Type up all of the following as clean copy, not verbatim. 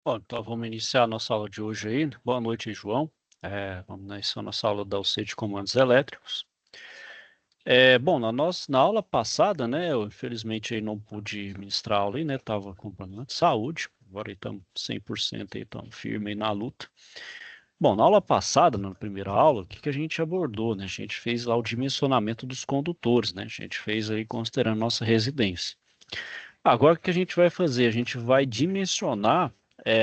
Bom, então vamos iniciar a nossa aula de hoje aí. Boa noite, João. Vamos iniciar a nossa aula da UC de comandos elétricos. Bom, na aula passada, né, eu infelizmente aí não pude ministrar a aula aí, né, estava com problema de saúde, agora aí estamos 100% aí, estamos firmes aí na luta. Bom, na aula passada, na primeira aula, o que que a gente abordou, né? A gente fez lá o dimensionamento dos condutores, né? A gente fez aí considerando nossa residência. Agora, o que a gente vai fazer? A gente vai dimensionar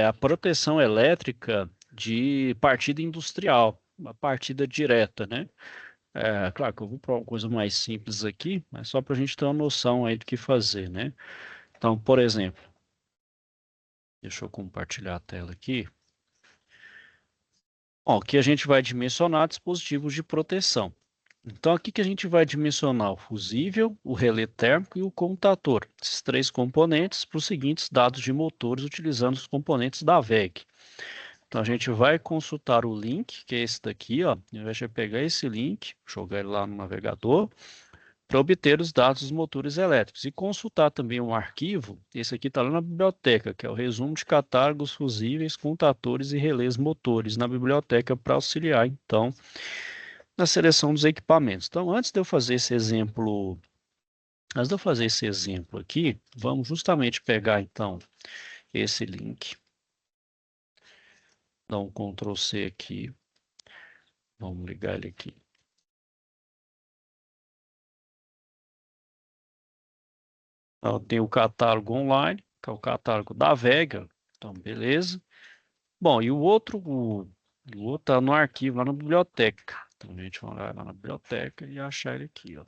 a proteção elétrica de partida industrial, uma partida direta, né? Claro que eu vou para uma coisa mais simples aqui, mas só para a gente ter uma noção aí do que fazer, né? Então, por exemplo, deixa eu compartilhar a tela aqui. Bom, aqui a gente vai dimensionar dispositivos de proteção. Então, aqui que a gente vai dimensionar o fusível, o relé térmico e o comutator. Esses três componentes para os seguintes dados de motores utilizando os componentes da VEG. Então, a gente vai consultar o link, que é esse daqui, ó. Ao invés de pegar esse link, jogar ele lá no navegador, para obter os dados dos motores elétricos. E consultar também um arquivo, esse aqui está lá na biblioteca, que é o resumo de catálogos fusíveis, contatores e relés motores na biblioteca para auxiliar, então, na seleção dos equipamentos. Então, antes de eu fazer esse exemplo aqui, vamos justamente pegar, então, esse link, dar um Ctrl C aqui, vamos ligar ele aqui. Então, tem o catálogo online, que é o catálogo da Vega, então, beleza. Bom, e o outro está no arquivo, lá na biblioteca. Então, a gente vai lá na biblioteca e achar ele aqui, ó.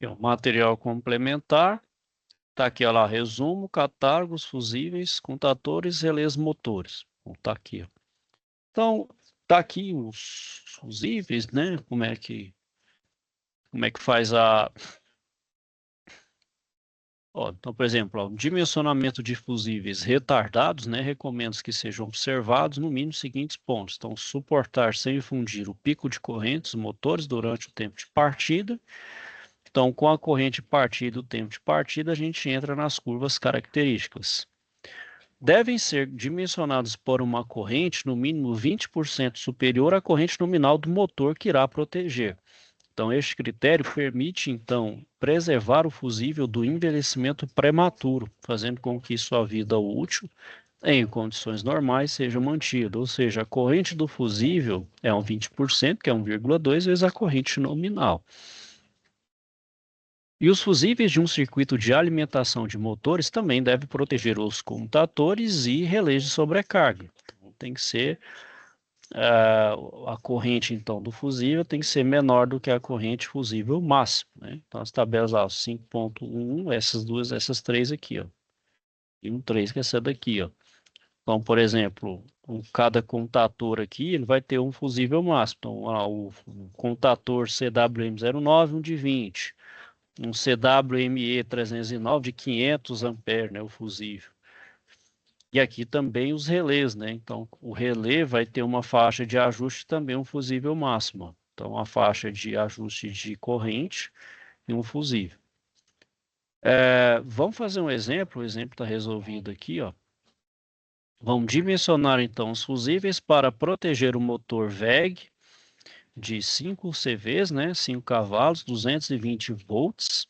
É o material complementar. Tá aqui, ó lá, resumo, catálogos, fusíveis, contatores, relés motores. Bom, tá aqui, ó. Então, tá aqui os fusíveis, né? Como é que faz a... Ó, então, por exemplo, ó, o dimensionamento de fusíveis retardados, né? Recomendo que sejam observados no mínimo os seguintes pontos. Então, suportar sem fundir o pico de corrente dos motores durante o tempo de partida. Então, com a corrente partida e o tempo de partida, a gente entra nas curvas características. Devem ser dimensionados por uma corrente no mínimo 20% superior à corrente nominal do motor que irá proteger. Então, este critério permite, então, preservar o fusível do envelhecimento prematuro, fazendo com que sua vida útil, em condições normais, seja mantida. Ou seja, a corrente do fusível é um 20%, que é 1,2 vezes a corrente nominal. E os fusíveis de um circuito de alimentação de motores também devem proteger os comutatores e relés de sobrecarga. Então, tem que ser a corrente então do fusível tem que ser menor do que a corrente fusível máxima, né? Então as tabelas lá, 5.1, essas três aqui, ó. E um 3 que é essa daqui, ó. Então, por exemplo, cada contator aqui, ele vai ter um fusível máximo. Então, o contator CWM09, um de 20. Um CWME 309 de 500 amperes, né, o fusível. E aqui também os relés, né? Então, o relé vai ter uma faixa de ajuste também, um fusível máximo. Então, a faixa de ajuste de corrente e um fusível. Vamos fazer um exemplo, o exemplo está resolvido aqui, ó. Vamos dimensionar, então, os fusíveis para proteger o motor VEG de 5 CVs, né? 5 cavalos, 220 volts,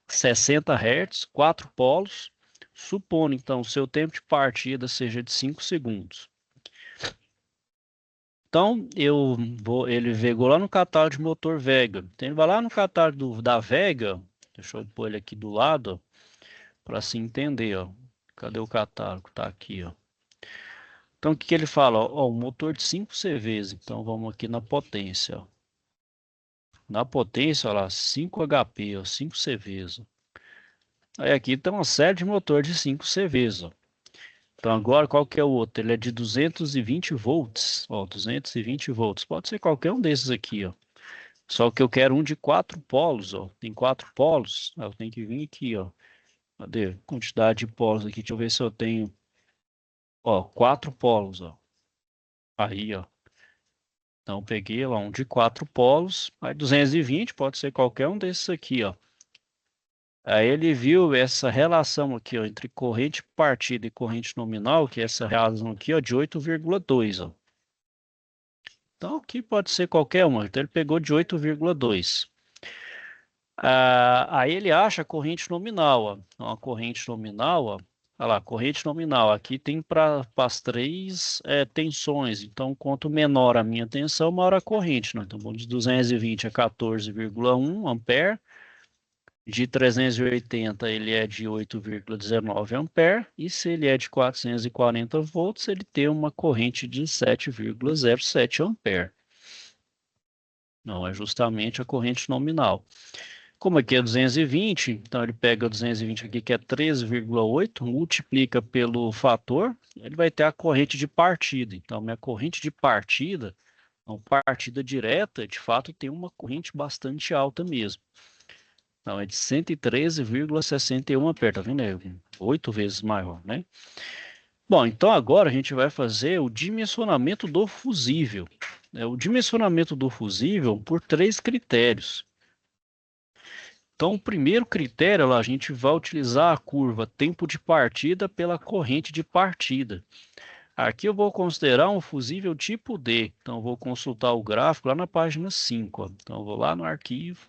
60 Hz, 4 polos, supondo então o seu tempo de partida seja de 5 segundos. Então, ele vegou lá no catálogo de motor Vega. Então, ele vai lá no catálogo da Vega, deixa eu pôr ele aqui do lado, para se entender, ó. Cadê o catálogo? Tá aqui, ó. Então, o que que ele fala? Ó, um motor de 5 CVs. Então, vamos aqui na potência, ó. Na potência, olha lá, 5 HP, ó, 5 CVs, ó. Aí aqui tem uma série de motor de 5 CVs, ó. Então agora qual que é o outro? Ele é de 220 volts, ó, 220 volts. Pode ser qualquer um desses aqui, ó. Só que eu quero um de 4 polos, ó. Tem 4 polos, eu tenho que vir aqui, ó. Cadê? Quantidade de polos aqui, deixa eu ver se eu tenho, ó, 4 polos, ó. Aí, ó. Então peguei lá um de 4 polos, aí 220 pode ser qualquer um desses aqui, ó. Aí ele viu essa relação aqui, ó, entre corrente partida e corrente nominal, que é essa relação aqui, ó, de 8,2, ó. Então, aqui pode ser qualquer uma. Então, ele pegou de 8,2. Aí ele acha a corrente nominal, ó. Então, a corrente nominal, ó. Olha lá, corrente nominal. Aqui tem para as três tensões. Então, quanto menor a minha tensão, maior a corrente, né? Então, vamos de 220 a 14,1 ampere. De 380 ele é de 8,19 ampere. E se ele é de 440 volts, ele tem uma corrente de 7,07 ampere. Não, é justamente a corrente nominal. Como aqui é 220, então ele pega 220 aqui, que é 13,8, multiplica pelo fator, ele vai ter a corrente de partida. Então, minha corrente de partida, uma partida direta, de fato, tem uma corrente bastante alta mesmo. Então, é de 113,61 ampere, tá vendo? É 8 vezes maior, né? Bom, então agora a gente vai fazer o dimensionamento do fusível. O dimensionamento do fusível por 3 critérios. Então, o primeiro critério, lá, a gente vai utilizar a curva tempo de partida pela corrente de partida. Aqui eu vou considerar um fusível tipo D. Então, eu vou consultar o gráfico lá na página 5. Ó. Então, eu vou lá no arquivo.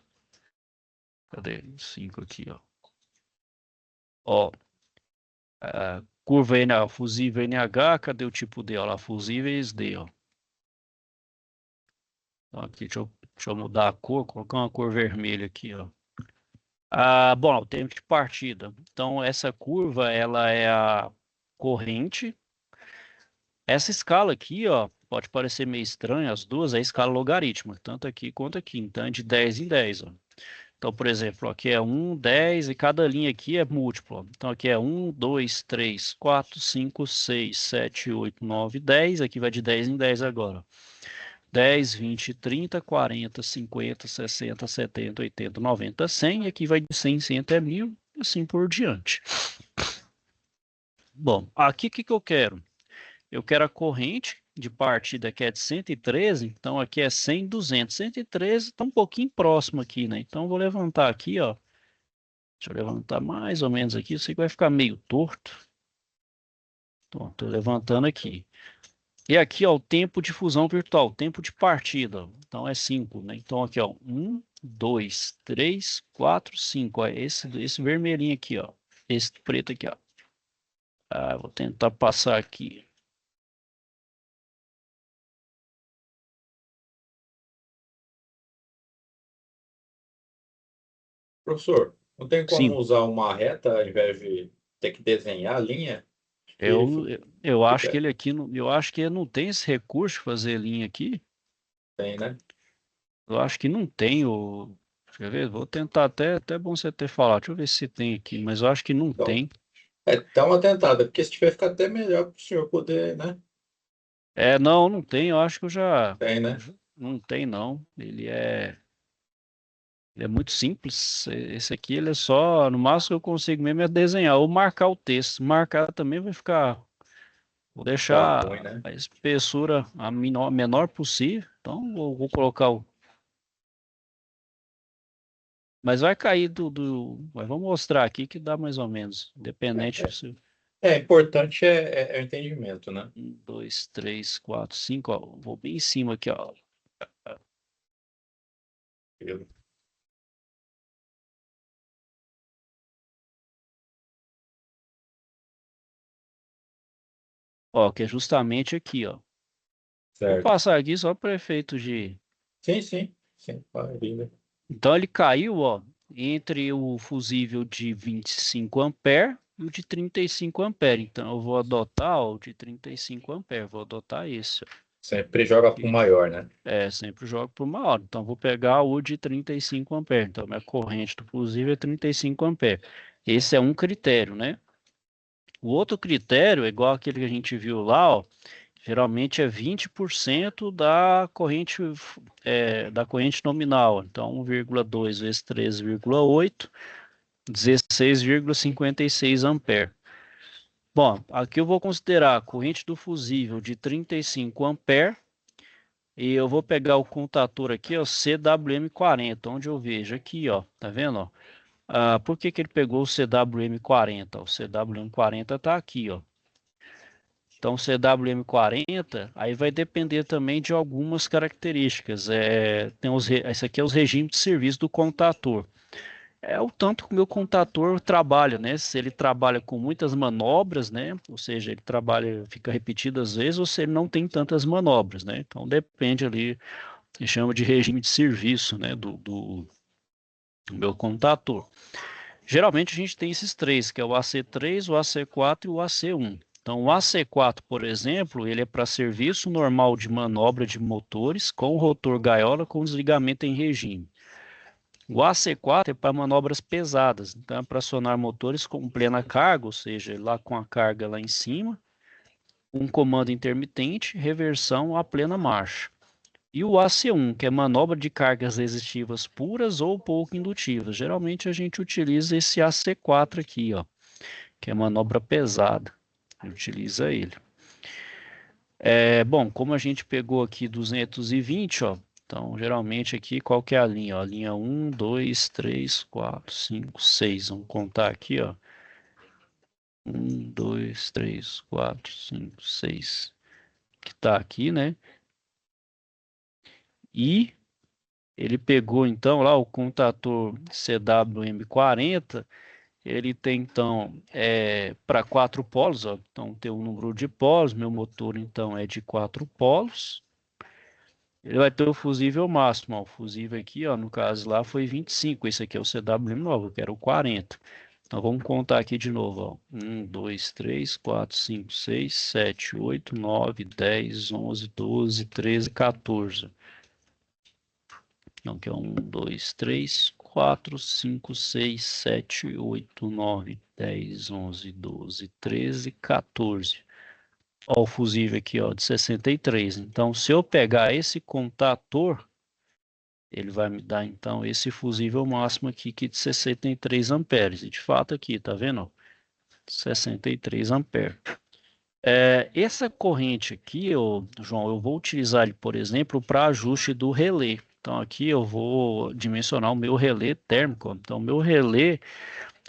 Cadê? 5 aqui, ó. Ó, a curva fusível NH, cadê o tipo D? Ó lá, fusíveis D, ó. Então, aqui, deixa eu mudar a cor, colocar uma cor vermelha aqui, ó. Bom, o tempo de partida. Então, essa curva, ela é a corrente. Essa escala aqui, ó, pode parecer meio estranha, as duas é a escala logarítmica, tanto aqui quanto aqui. Então, é de 10 em 10, ó. Então, por exemplo, aqui é 1, 10 e cada linha aqui é múltiplo. Ó. Então, aqui é 1, 2, 3, 4, 5, 6, 7, 8, 9, 10. Aqui vai de 10 em 10 agora. 10, 20, 30, 40, 50, 60, 70, 80, 90, 100. E aqui vai de 100 em 100 até 1000, e assim por diante. Bom, aqui o que eu quero? Eu quero a corrente de partida que é de 113, então aqui é 100, 200. 113 está um pouquinho próximo aqui, né? Então, eu vou levantar aqui, ó. Deixa eu levantar mais ou menos aqui. Eu sei que vai ficar meio torto. Então, estou levantando aqui. E aqui, ó, o tempo de fusão virtual, o tempo de partida. Então, é 5, né? Então, aqui, ó, 1, 2, 3, 4, 5. Ó, esse vermelhinho aqui, ó. Esse preto aqui, ó. Vou tentar passar aqui. Professor, não tem como Sim, usar uma reta ao invés de ter que desenhar a linha? Acho que eu acho que fica ele aqui, eu acho que não tem esse recurso de fazer linha aqui. bem, né? Eu acho que não tem o. Deixa eu ver, vou tentar até bom você ter falado. Deixa eu ver se tem aqui, mas eu acho que não Então, tem. dá uma tentada, porque se tiver ficar até melhor para o senhor poder, né? Não tem. Eu acho que eu já. Tem, né? Não tem, não. Ele é muito simples. Esse aqui, ele é só. No máximo que eu consigo mesmo é desenhar ou marcar o texto. Marcar também vai ficar. Vou Ficar ruim, deixar né? a espessura a menor possível. Então, vou colocar o. Mas vai cair Mas vamos mostrar aqui que dá mais ou menos. Independente se. Importante é o entendimento, né? 1, 2, 3, 4, 5, ó. Vou bem em cima aqui, ó. Eu- Ó, que é justamente aqui, ó. Vou Certo. passar aqui só para efeito de. Sim, sim, sim. Maravilha. Então ele caiu, ó, entre o fusível de 25 ampere e o de 35 ampere. Então eu vou adotar, ó, o de 35 ampere. Vou adotar esse, ó. Sempre joga para o Aqui. maior, né? Sempre jogo por uma hora. Então vou pegar o de 35 ampere. Então minha corrente do fusível é 35 ampere. Esse é um critério, né? O outro critério, é igual aquele que a gente viu lá, ó, geralmente é 20% da corrente nominal. Então, 1,2 vezes 13,8, 16,56 ampere. Bom, aqui eu vou considerar a corrente do fusível de 35 ampere e eu vou pegar o contator aqui, ó, CWM40, onde eu vejo aqui, ó, tá vendo, ó? Por que que ele pegou o CWM40? O CWM40 está aqui, ó. Então, o CWM40, aí vai depender também de algumas características. Esse aqui é os regimes de serviço do contator. É o tanto que o meu contator trabalha, né? Se ele trabalha com muitas manobras, né? Ou seja, ele trabalha, fica repetido às vezes, ou se ele não tem tantas manobras, né? Então depende ali, que chama de regime de serviço, né? Do meu contator. Geralmente a gente tem esses três, que é o AC3, o AC4 e o AC1. Então o AC4, por exemplo, ele é para serviço normal de manobra de motores com rotor gaiola com desligamento em regime. O AC4 é para manobras pesadas, então é para acionar motores com plena carga, ou seja, lá com a carga lá em cima, um comando intermitente, reversão a plena marcha. E o AC1, que é manobra de cargas resistivas puras ou pouco indutivas. Geralmente a gente utiliza esse AC4 aqui, ó, que é manobra pesada. Utiliza ele. Bom, como a gente pegou aqui 220, ó, então geralmente aqui qual que é a linha? Ó? A linha 1, 2, 3, 4, 5, 6. Vamos contar aqui, ó. 1, 2, 3, 4, 5, 6. Que tá aqui, né? E ele pegou então lá o contator CWM40. Ele tem então para 4 polos, ó. Então tem um número de polos. Meu motor então é de 4 polos. Ele vai ter o fusível máximo, ó. O fusível aqui, ó, no caso lá foi 25. Esse aqui é o CWM9, que era o 40. Então vamos contar aqui de novo, ó. 1, 2, 3, 4, 5, 6, 7, 8, 9, 10, 11, 12, 13, 14. Então que é 1, 2, 3, 4, 5, 6, 7, 8, 9, 10, 11, 12, 13, 14. Ó, o fusível aqui, ó, de 63. Então, se eu pegar esse contator, ele vai me dar, então, esse fusível máximo aqui, que é de 63 amperes. E, de fato, aqui, tá vendo? Ó, 63 amperes. Essa corrente aqui, João, eu vou utilizar ele, por exemplo, para ajuste do relé. Então, aqui eu vou dimensionar o meu relé térmico. Então, o meu relé,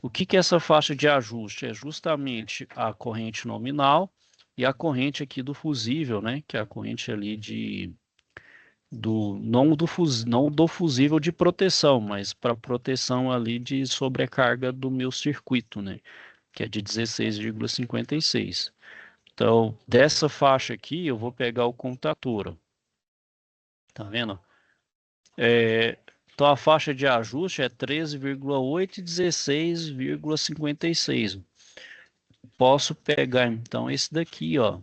o que que é essa faixa de ajuste? É justamente a corrente nominal e a corrente aqui do fusível, né? Que é a corrente ali não do fusível de proteção, mas para proteção ali de sobrecarga do meu circuito, né? Que é de 16,56. Então, dessa faixa aqui, eu vou pegar o contator, ó. Tá vendo? Então, a faixa de ajuste é 13,8 e 16,56. Posso pegar, então, esse daqui, ó.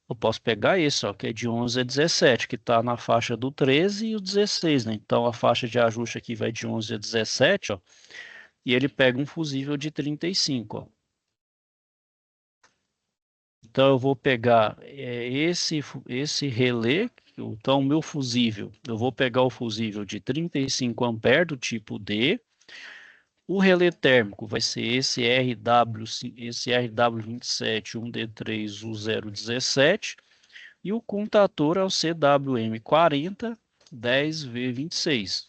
Eu posso pegar esse, ó, que é de 11 a 17, que está na faixa do 13 e o 16, né? Então, a faixa de ajuste aqui vai de 11 a 17, ó. E ele pega um fusível de 35, ó. Então eu vou pegar esse relé, então o meu fusível, eu vou pegar o fusível de 35 amperes do tipo D. O relé térmico vai ser esse RW27 1D3U017 e o contator é o CWM40 10V26.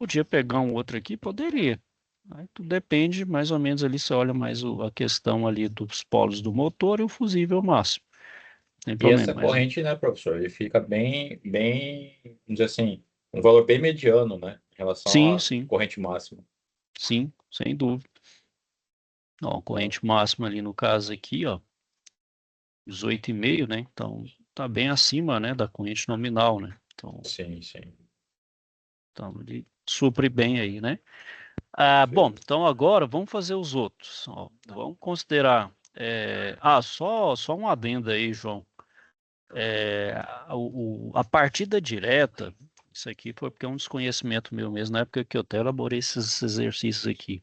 Podia pegar um outro aqui? Poderia. Aí tudo depende, mais ou menos ali você olha mais a questão ali dos polos do motor e o fusível máximo. Tem E problema, essa mas corrente, né, professor, ele fica vamos dizer assim, um valor bem mediano, né, em relação sim, à sim, corrente máxima. sim, sem dúvida. Ó, Né? corrente máxima ali no caso aqui, ó, 18,5, né? Então tá bem acima, né, da corrente nominal, né? Sim, sim. Então ele supre bem aí, né? Bom, Perfeito. então agora vamos fazer os outros. Ó, vamos considerar. Só um adendo aí, João. A partida direta, isso aqui foi porque é um desconhecimento meu mesmo, na época que eu até elaborei esses exercícios aqui.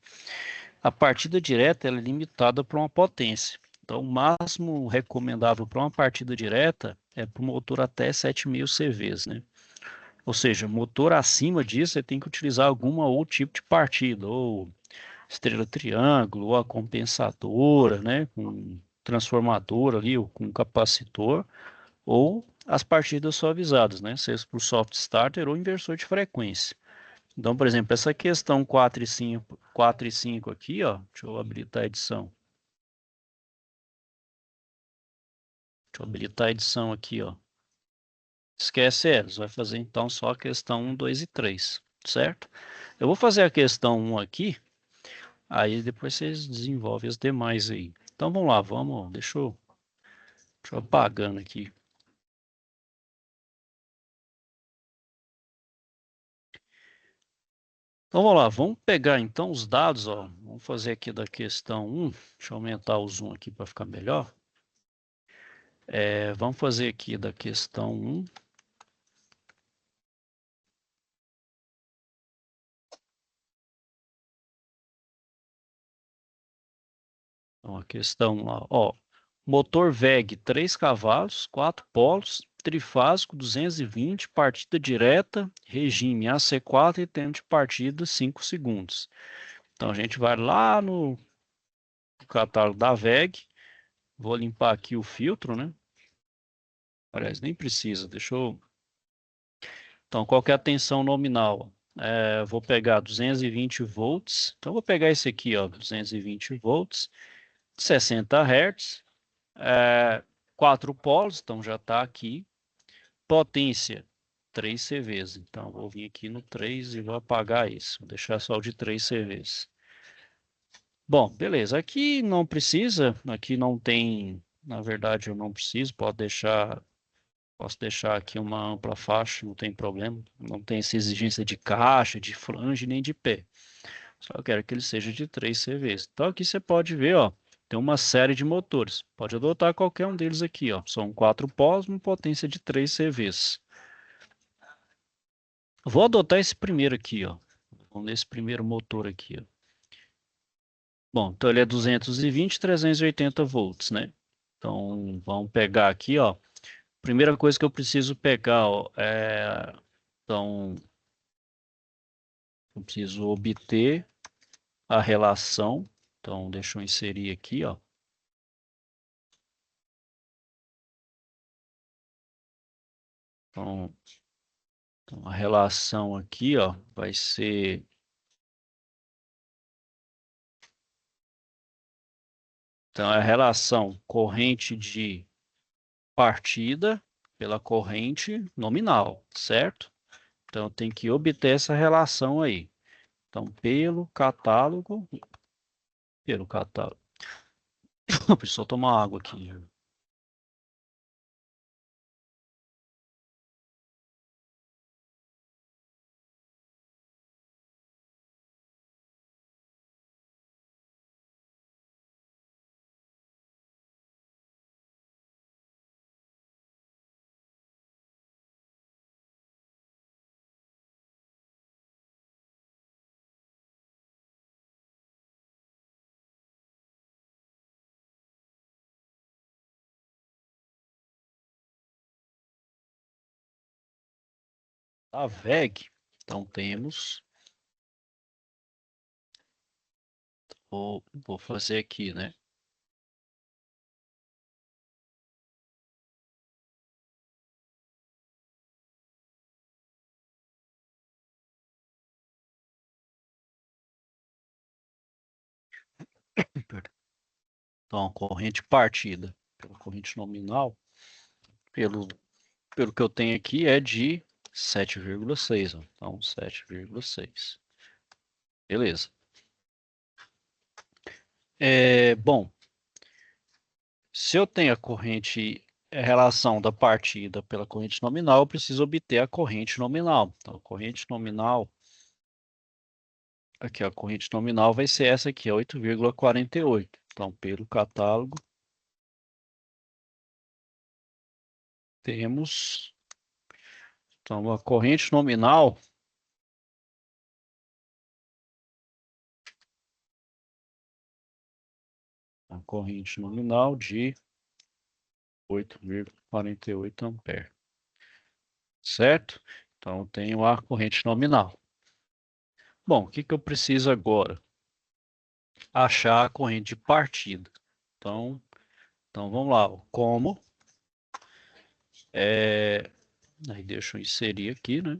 A partida direta ela é limitada para uma potência. Então, o máximo recomendável para uma partida direta é para o motor até 7.000 CVs, né? Ou seja, motor acima disso, você tem que utilizar alguma outro tipo de partida, ou estrela triângulo, ou a compensadora, né? Com transformador ali, ou com capacitor, ou as partidas suavizadas, né? Seja por soft starter ou inversor de frequência. Então, por exemplo, essa questão 4 e 5 aqui, ó, deixa eu habilitar a edição. Deixa eu habilitar a edição aqui, ó. Esquece elas, vai fazer então só a questão 1, 2 e 3, certo? Eu vou fazer a questão 1 aqui, aí depois vocês desenvolvem as demais aí. Então vamos lá, deixa eu apagando aqui. Então vamos lá, vamos pegar então os dados, ó. Vamos fazer aqui da questão 1, deixa eu aumentar o zoom aqui para ficar melhor. Vamos fazer aqui da questão 1. Então, a questão lá, ó. Motor VEG 3 cavalos, 4 polos, trifásico 220, partida direta, regime AC4 e tempo de partida 5 segundos. Então a gente vai lá no catálogo da VEG, vou limpar aqui o filtro, né? Aliás, nem precisa, deixa eu... Então, qual que é a tensão nominal? Vou pegar 220 volts, então vou pegar esse aqui, ó, 220 volts, 60 Hz, 4 polos, então já está aqui. Potência, 3 CVs. Então, vou vir aqui no 3 e vou apagar isso. Vou deixar só o de 3 CVs. Bom, beleza. Aqui não precisa, aqui não tem, na verdade eu não preciso, posso deixar aqui uma ampla faixa, não tem problema. Não tem essa exigência de caixa, de flange, nem de pé. Só quero que ele seja de 3 CVs. Então aqui você pode ver, ó, tem uma série de motores. Pode adotar qualquer um deles aqui, ó. São 4 polos, uma potência de 3 CVs. Vou adotar esse primeiro aqui, ó. Vamos nesse primeiro motor aqui, ó. Bom, então ele é 220, 380 volts, né? Então, vamos pegar aqui, ó. Primeira coisa que eu preciso pegar, ó, então, eu preciso obter a relação. Então, deixa eu inserir aqui, ó. Então, a relação aqui, ó, vai ser... Então, é a relação corrente de partida pela corrente nominal, certo? Então, eu tenho que obter essa relação aí. Então, pelo catálogo. Preciso tomar água aqui. A VEG, então temos, vou fazer aqui, né? Então, a corrente partida pela corrente nominal, pelo, pelo que eu tenho aqui, é de 7,6. Então, 7,6. Beleza. Bom, se eu tenho a relação da partida pela corrente nominal, eu preciso obter a corrente nominal. Então, a corrente nominal, aqui a corrente nominal vai ser essa aqui, 8,48. Então, pelo catálogo, temos então, a corrente nominal de 8,48 ampere, certo? Então, eu tenho a corrente nominal. Bom, o que eu preciso agora? Achar a corrente de partida. Então vamos lá. Como? Aí deixa eu inserir aqui, né?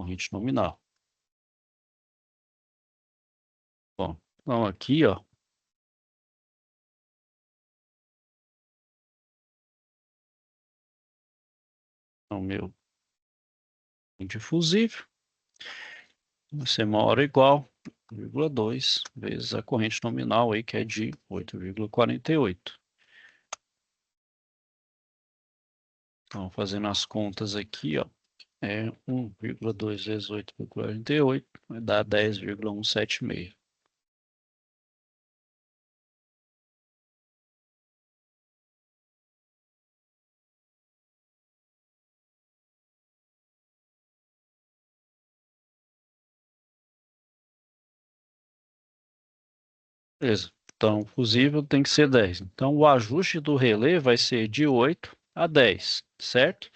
corrente nominal. Bom, então aqui, ó, o meu difusível vai ser maior ou igual a 0,2 vezes a corrente nominal aí, que é de 8,48. Então, fazendo as contas aqui, ó, é 1,2 vezes 8,48, vai dar 10,176. Beleza. Então, o fusível tem que ser 10. Então, o ajuste do relé vai ser de 8 a 10, certo?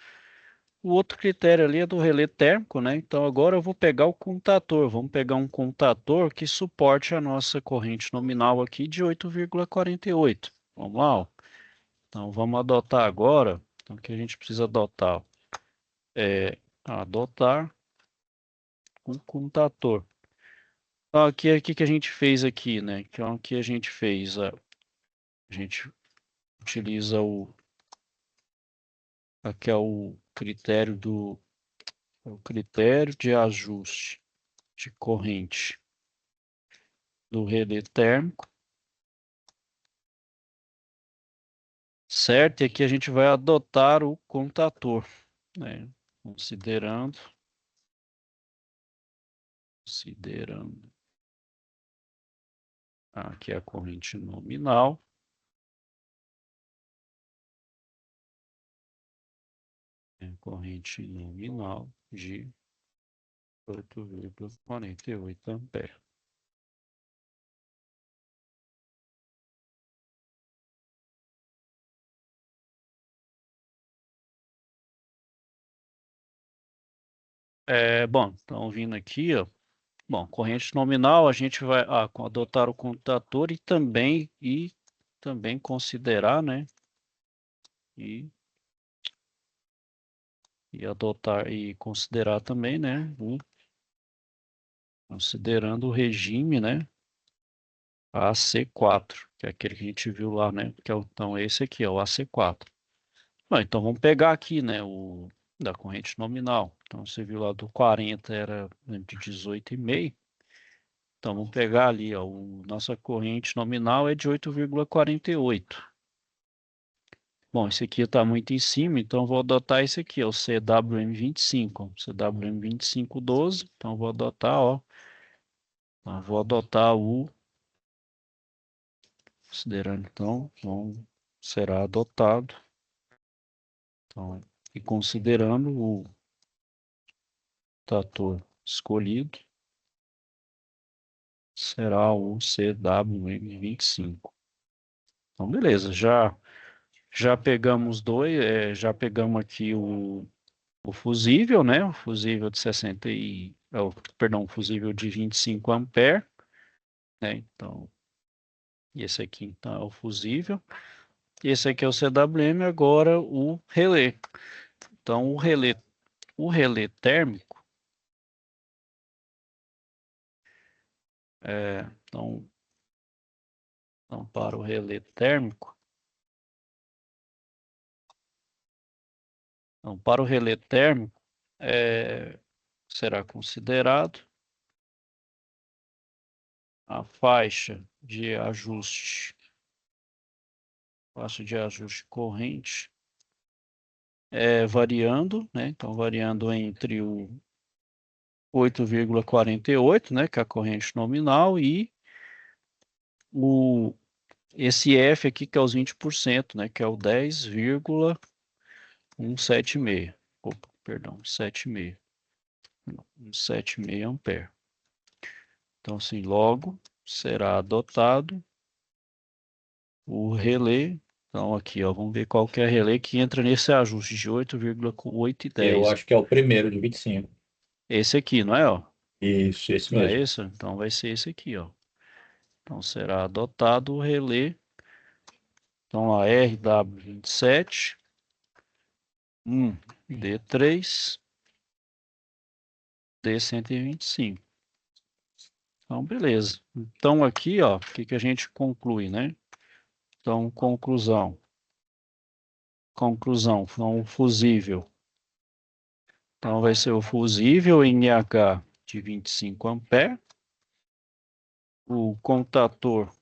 O outro critério ali é do relé térmico, né? Então, agora eu vou pegar o contator. Vamos pegar um contator que suporte a nossa corrente nominal aqui de 8,48. Vamos lá, ó. Então, vamos adotar agora. Então, o que a gente precisa adotar? É adotar um contator. Então, aqui que a gente fez aqui, né? Então, aqui a gente fez, a gente utiliza aqui é o critério de ajuste de corrente do relé térmico, certo? E aqui a gente vai adotar o contator, né? Considerando aqui a corrente nominal. Corrente nominal de 8,48 amperes. Bom, então vindo aqui, ó, bom, corrente nominal a gente vai adotar o contator e também considerar, né, e, e adotar e considerar também, né, considerando o regime, né, AC4, que é aquele que a gente viu lá, né, que é então esse aqui é o AC4. Bom, então vamos pegar aqui, né, o da corrente nominal. Então você viu lá do 40 era de 18,5. Então vamos pegar ali, ó, nossa corrente nominal é de 8,48. Bom, esse aqui está muito em cima, então vou adotar esse aqui, ó, o CWM25. CWM25 12, então vou adotar, ó. Então, vou adotar considerando então, será adotado. Então, e considerando o trator escolhido, será o CWM25. Então, beleza, já pegamos já pegamos aqui o fusível, né? O fusível de 60 perdão, o fusível de 25 amperes, né? Então, esse aqui então é o fusível. Esse aqui é o CWM, agora o relé. Então, o relé térmico, então, para o relé térmico, então, para o relé térmico, será considerado a faixa de ajuste corrente, variando, né? Então, variando entre o 8,48, né? Que é a corrente nominal, e esse F aqui, que é os 20%, né? Que é o 10,176. Opa, perdão, 76. 176 ampere. Então, assim, logo será adotado o relé. Então, aqui, ó, vamos ver qual que é o relé que entra nesse ajuste de 8,8 e Eu 10. acho que é o primeiro de 25. Esse aqui, não é, ó? Isso, esse Não é mesmo. esse? Então, vai ser esse aqui, ó. Então, será adotado o relé. Então, a RW27, D3, D125. Então, beleza. Então, aqui, ó, o que a gente conclui, né? Então, conclusão. Conclusão, então, o fusível. Então, vai ser o fusível em IH de 25 amperes. O contator,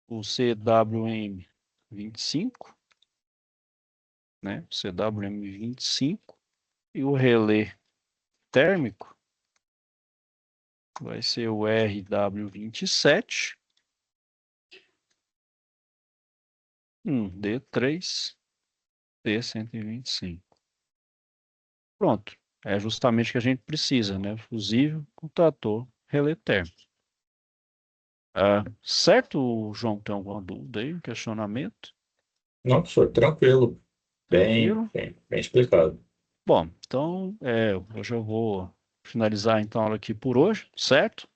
o CWM 25, né? CWM 25. E o relé térmico vai ser o RW27. D3, D125. Pronto. É justamente o que a gente precisa, né? Fusível, contator, relé térmico. Certo, João? Tem alguma dúvida aí? Questionamento? Não, professor, tranquilo. Bem, Tranquilo? bem, bem explicado. Bom, então, hoje eu vou finalizar então a aula aqui por hoje, certo?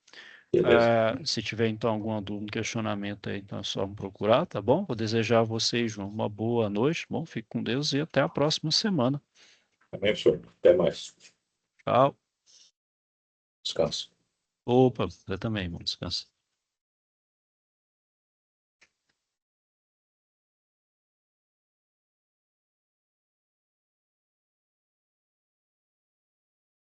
Beleza. Se tiver então alguma dúvida, questionamento aí, então é só me procurar, tá bom? Vou desejar a vocês, João, uma boa noite. Bom, fique com Deus e até a próxima semana. Amém, professor. Até mais. Tchau. Descanso. Opa, você também, irmão. Descansa.